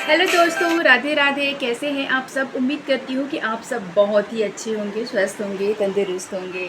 Hello दोस्तों, राधे राधे। कैसे हैं आप सब? उम्मीद करती हूँ कि आप सब बहुत ही अच्छे होंगे, स्वस्थ होंगे, तंदुरुस्त होंगे।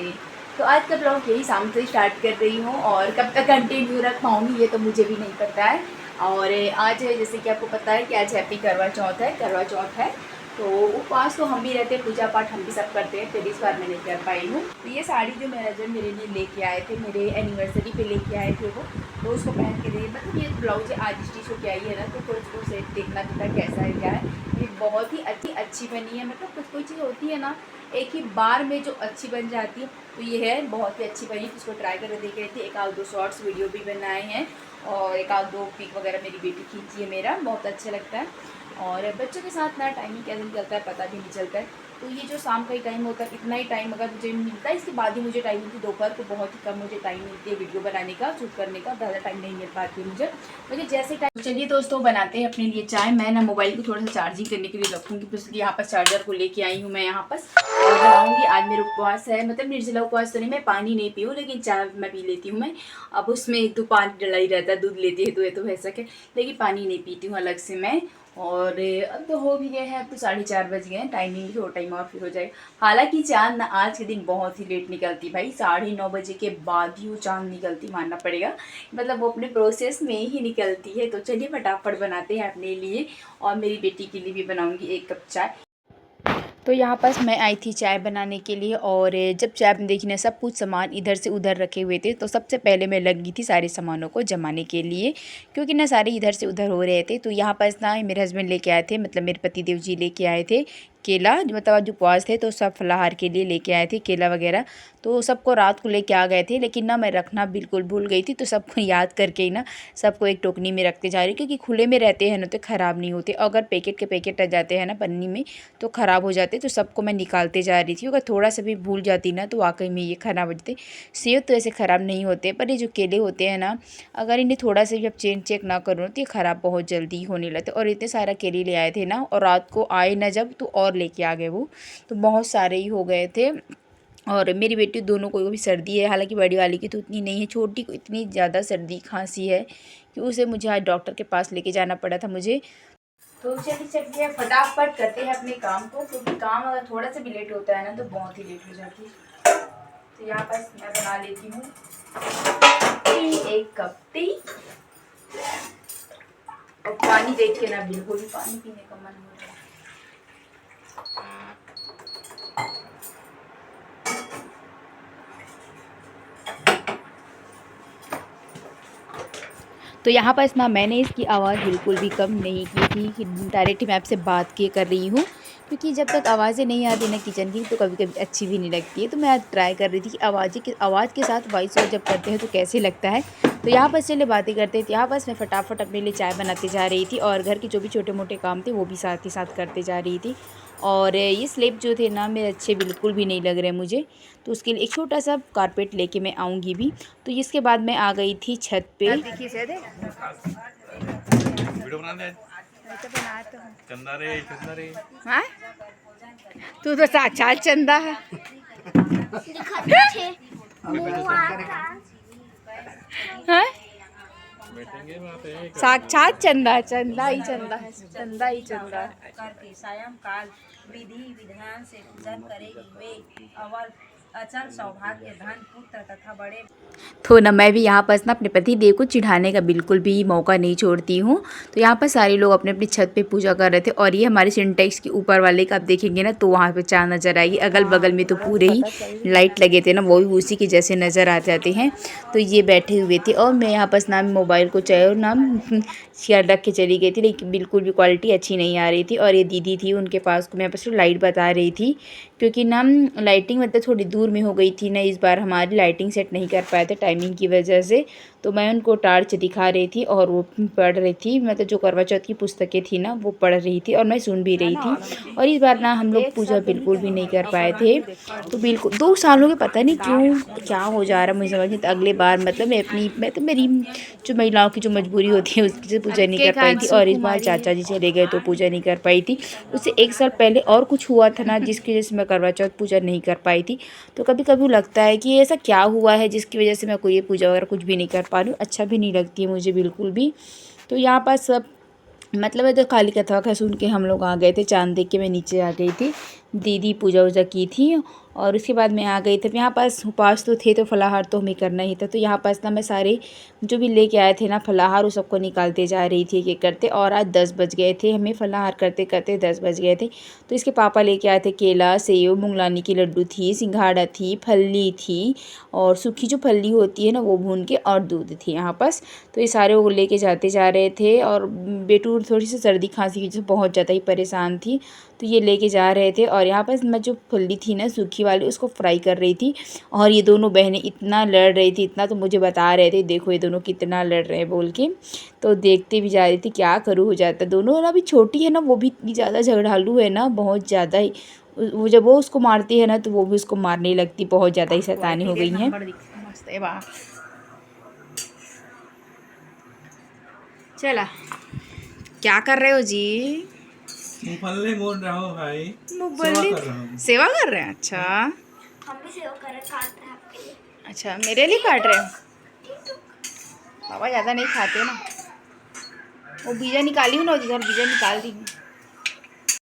तो आज का ब्लॉग यही शाम से स्टार्ट कर रही हूँ और कब तक कंटिन्यू रख पाऊँगी ये तो मुझे भी नहीं पता है। और आज जैसे कि आपको पता है कि आज हैप्पी करवा चौथ है, तो उपवास तो हम भी रहते हैं, पूजा पाठ हम भी सब करते हैं, फिर इस बार मैं नहीं कर पाई हूँ। तो ये साड़ी जो मेरे हस्बैंड मेरे लिए लेके आए थे, मेरे एनिवर्सरी पे लेके आए थे वो, तो उसको पहन के लिए मतलब ये ब्लाउज आज स्टिच होके आई है ना, तो फिर उसको सेट देखना था कैसा है क्या है। ये बहुत ही अच्छी बनी है। मतलब कुछ कोई चीज़ होती है ना, एक ही बार में जो अच्छी बन जाती है, तो ये है बहुत ही अच्छी बनी। उसको ट्राई करके देख रही थी, एक आध दो शॉर्ट्स वीडियो भी बनाए हैं और एक आध दो पिक वगैरह मेरी बेटी खींची है, मेरा बहुत अच्छा लगता है। और बच्चों के साथ ना टाइमिंग कैसे निकलता है पता भी नहीं चलता है। तो ये जो शाम का ही टाइम होता है, इतना ही टाइम अगर मुझे मिलता है, इसके बाद ही मुझे टाइम मिलती है। दोपहर को बहुत ही कम मुझे टाइम मिलती है वीडियो बनाने का, शूट करने का, ज़्यादा टाइम नहीं मिल पाती है मुझे जैसे टाइम। चलिए दोस्तों, बनाते हैं अपने लिए चाय। मैं ना मोबाइल को थोड़ा सा चार्जिंग करने के लिए रखूँगी, तो इसलिए यहाँ पर चार्जर को लेके आई हूँ मैं यहाँ पर। और बनाऊँगी आज मेरा उपवास है, मतलब निर्जला उपवास तो नहीं, मैं पानी नहीं पीऊँ लेकिन चाय मैं पी लेती हूँ मैं। अब उसमें एक तो पानी डला ही रहता है, दूध लेती है तो ये तो ऐसा के, लेकिन पानी नहीं पीती हूँ अलग से मैं। और अब तो हो भी गए हैं, अब तो 4:30 बज गए हैं, टाइमिंग थोड़ा टाइम और फिर हो जाएगा। हालांकि चाँद ना आज के दिन बहुत ही लेट निकलती भाई, 9:30 के बाद ही वो चाँद निकलती, मानना पड़ेगा। मतलब वो अपने प्रोसेस में ही निकलती है। तो चलिए फटाफट बनाते हैं अपने लिए, और मेरी बेटी के लिए भी बनाऊंगी 1 कप चाय। तो यहाँ पास मैं आई थी चाय बनाने के लिए, और जब चाय देखी ना, सब कुछ सामान इधर से उधर रखे हुए थे, तो सबसे पहले मैं लगी थी सारे सामानों को जमाने के लिए, क्योंकि ना सारे इधर से उधर हो रहे थे। तो यहाँ पास ना मेरे हस्बैंड लेके आए थे, मतलब मेरे पति देव जी लेके आए थे केला, मतलब आज उपवास थे तो सब फलाहार के लिए लेके आए थे केला वगैरह। तो सबको रात को लेके आ गए थे, लेकिन ना मैं रखना बिल्कुल भूल गई थी, तो सबको याद करके ही ना सबको एक टोकनी में रखते जा रही, क्योंकि खुले में रहते हैं ना तो ख़राब नहीं होते। अगर पैकेट के पैकेट आ जाते हैं ना पन्नी में तो ख़राब हो जाते। तो सबको मैं निकालते जा रही थी, अगर थोड़ा सा भी भूल जाती ना तो वाकई में ये ख़राब हो जाते। सेब तो ऐसे ख़राब नहीं होते, पर ये जो केले होते हैं ना, अगर इन्हें थोड़ा सा भी आप चेक ना करो तो ये ख़राब बहुत जल्दी होने लगते। और इतने सारा केले ले आए थे ना, और रात को आए ना जब तो और लेके आ गए वो, तो बहुत सारे ही हो गए थे। और मेरी बेटी दोनों को भी सर्दी है, हालांकि बड़ी वाली की तो इतनी नहीं है, छोटी को इतनी ज़्यादा सर्दी खांसी है कि उसे मुझे आज डॉक्टर के पास लेके जाना पड़ा था मुझे। तो चलिए फटाफट करते हैं अपने काम को, क्योंकि काम अगर थोड़ा सा भी लेट होता है ना तो बहुत ही लेट हो जाती है। तो यहाँ पर मैं बना लेती हूँ 1 कप टी। और पानी देख के ना बिल्कुल भी पानी पीने का मन हो रहा है। तो यहाँ पर ना मैंने इसकी आवाज़ बिल्कुल भी कम नहीं की थी, कि डायरेक्ट मैं आपसे बात किए कर रही हूँ, क्योंकि जब तक आवाज़ें नहीं आती ना किचन की तो कभी कभी अच्छी भी नहीं लगती है। तो मैं आज ट्राई कर रही थी कि आवाज़ के साथ वॉइस ओवर जब करते हैं तो कैसे लगता है। तो यहाँ पर चले बातें करते थे, यहाँ बस मैं फटाफट अपने लिए चाय बनाते जा रही थी, और घर के जो भी छोटे मोटे काम थे वो भी साथ ही साथ करते जा रही थी। और ये स्लेब जो थे ना मेरे अच्छे बिल्कुल भी नहीं लग रहे मुझे, तो उसके लिए एक छोटा सा कारपेट लेके मैं आऊँगी भी। तो इसके बाद मैं आ गई थी छत पे। हाँ, तू तो साक्षात चंदा है। हाँ? साक्षात चंदा, चंदा ही चंदा है, चंदा ही चंदा है। करके सायंकाल विधि विधान से पूजन करेगी वे अवर अचल सौभाग्य धन पुत्र तथा बड़े। तो ना मैं भी यहाँ पर ना अपने पति देव को चिढ़ाने का बिल्कुल भी मौका नहीं छोड़ती हूँ। तो यहाँ पर सारे लोग अपने अपनी छत पे पूजा कर रहे थे, और ये हमारे सिंटेक्स के ऊपर वाले का आप देखेंगे ना तो वहाँ पे चाँद नज़र आएगी। अगल बगल में तो पूरे ही लाइट लगे थे ना, वो भी उसी के जैसे नज़र आ जाते हैं। तो ये बैठे हुए थे, और मैं यहाँ पर ना मोबाइल को चाहे और ना शेयर रख के चली गई थी, लेकिन बिल्कुल भी क्वालिटी अच्छी नहीं आ रही थी। और ये दीदी थी उनके पास को मैं यहाँ पर लाइट बता रही थी, क्योंकि ना लाइटिंग मतलब थोड़ी दूर में हो गई थी ना, इस बार हमारी लाइटिंग सेट नहीं कर पाए थे टाइमिंग की वजह से। तो मैं उनको टार्च दिखा रही थी, और वो पढ़ रही थी, मतलब जो करवा चौथ की पुस्तकें थी ना वो पढ़ रही थी, और मैं सुन भी रही थी। और इस बार ना हम लोग पूजा बिल्कुल भी नहीं कर पाए थे। तो बिल्कुल 2 साल हो गए, पता नहीं क्यों क्या हो जा रहा है मुझे समझ नहीं। तो अगले बार मतलब मैं तो मेरी जो महिलाओं की जो मजबूरी होती है उसकी से पूजा नहीं कर पाई थी, और इस बार चाचा जी चले गए तो पूजा नहीं कर पाई थी। उससे 1 साल पहले और कुछ हुआ था ना, जिसकी वजह से मैं करवा चौथ पूजा नहीं कर पाई थी। तो कभी कभी लगता है कि ऐसा क्या हुआ है जिसकी वजह से मैं कोई पूजा वगैरह कुछ भी नहीं कर पा रही हूँ, अच्छा भी नहीं लगती है मुझे बिल्कुल भी। तो यहाँ पर सब मतलब है तो काली कथा का सुन के हम लोग आ गए थे। चांद देख के मैं नीचे आ गई थी, दीदी पूजा वूजा की थी और उसके बाद मैं आ गई थी। यहाँ पास उपास तो थे तो फलाहार तो हमें करना ही था। तो यहाँ पास ना मैं सारे जो भी लेके आए थे ना फलाहार वो सबको निकालते जा रही थी ये करते। और आज 10 बज गए थे, हमें फलाहार करते करते 10 बज गए थे। तो इसके पापा लेके आए थे केला, सेव, मूंगलानी की लड्डू थी, सिंघाड़ा थी, फल्ली थी और सूखी जो फल्ली होती है ना वो भून के, और दूध थी यहाँ पास। तो ये सारे वो लेके जाते जा रहे थे। और बेटू थोड़ी सी सर्दी खांसी की वजह से बहुत ज़्यादा ही परेशान थी, तो ये लेके जा रहे थे। और यहाँ पर मैं जो फल्ली थी ना सूखी वाली उसको फ्राई कर रही थी। और ये दोनों बहनें इतना लड़ रही थी, इतना, तो मुझे बता रहे थे देखो ये दोनों कितना लड़ रहे हैं बोल के। तो देखते भी जा रही थी, क्या करूँ हो जाता। दोनों ना अभी छोटी है ना, वो भी इतनी ज़्यादा झगड़ालू है ना, बहुत ज़्यादा ही। वो जब वो उसको मारती है ना तो वो भी उसको मारने लगती, बहुत ज़्यादा ही शैतानी हो गई है। चला, क्या कर रहे हो जी? मूंगफली मोड़ रहा हूँ भाई, मूंगफली कर रहा हूँ। सेवा कर रहे हैं? अच्छा, हम भी सेवा कर रहे, काट रहे हैं आपके लिए। अच्छा मेरे लिए काट रहे हो? पापा ज़्यादा नहीं खाते ना। वो बीजा निकाली हूँ ना, उधर बीजा निकाल दी हूँ।